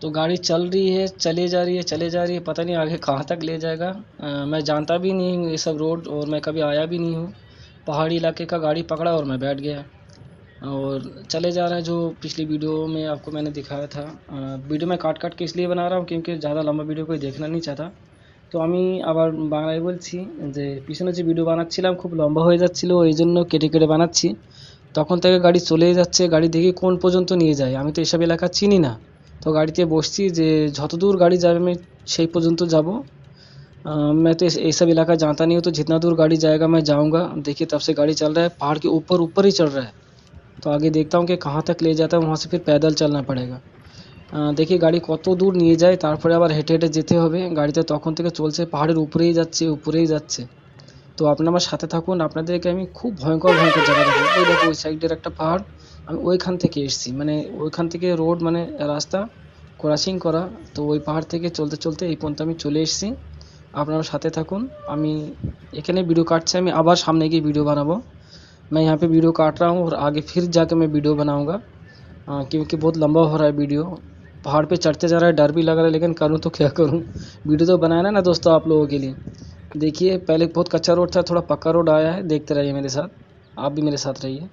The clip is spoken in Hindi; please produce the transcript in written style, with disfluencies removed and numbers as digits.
तो गाड़ी चल रही है, चले जा रही है, चले जा रही है, पता नहीं आगे कहाँ तक ले जाएगा। मैं जानता भी नहीं हूँ ये सब रोड, और मैं कभी आया भी नहीं हूँ। पहाड़ी इलाके का गाड़ी पकड़ा और मैं बैठ गया और चले जा रहा है। जो पिछली वीडियो में आपको मैंने दिखाया था, वीडियो में काट काट के इसलिए बना रहा हूँ क्योंकि ज़्यादा लंबा वीडियो कोई देखना नहीं चाहता। তো আমি আবার বাংলায় বলছি যে পিছনে যে ভিডিও বানাচ্ছিলাম খুব লম্বা হয়ে যাচ্ছিল, এই জন্য কেটে কেটে বানাচ্ছি। তখন থেকে গাড়ি চলেই যাচ্ছে, গাড়ি দেখি কোন পর্যন্ত নিয়ে যায়। আমি তো এসব এলাকা চিনি না, তো গাড়িতে বসছি যে যতদূর গাড়ি যাবে আমি সেই পর্যন্ত যাব। मैं तो ये सब इलाका जानता नहीं हूँ, तो जितना दूर गाड़ी जाएगा मैं जाऊँगा। देखिए तब से गाड़ी चल रहा है, पहाड़ के ऊपर ऊपर ही चल रहा है। तो आगे देखता हूँ कि कहाँ तक ले जाता है, वहाँ से फिर पैदल चलना पड़ेगा। দেখি গাড়ি কত দূর নিয়ে যায়, তারপরে আবার হেঁটে হেঁটে যেতে হবে। গাড়িতে তখন থেকে চলছে, পাহাড়ের উপরেই যাচ্ছে, উপরেই যাচ্ছে। তো আপনারা আমার সাথে থাকুন, আপনাদেরকে আমি খুব ভয়ঙ্কর ভয়ঙ্কর জায়গা দেখাবো। ওই দেখো ওই সাইডের একটা পাহাড়, আমি ওইখান থেকে এসেছি, মানে ওইখান থেকে রোড মানে রাস্তা ক্রসিং করা। তো ওই পাহাড় থেকে চলতে চলতে এই পর্যন্ত আমি চলে এসেছি। আপনারা সাথে থাকুন, আমি এখানে वीडियो काटছে, আমি আবার সামনে गए वीडियो बनाबो। मैं यहाँ पे वीडियो काट रहा हूँ और आगे फिर जाके मैं वीडियो बनाऊँगा, क्योंकि बहुत लंबा हो रहा है वीडियो। पहाड़ पे चढ़ते जा रहा है, डर भी लग रहा है, लेकिन करूँ तो क्या करूँ। वीडियो तो बनाया ना दोस्तों आप लोगों के लिए। देखिए पहले बहुत कच्चा रोड था, थोड़ा पक्का रोड आया है। देखते रहिए मेरे साथ, आप भी मेरे साथ रहिए।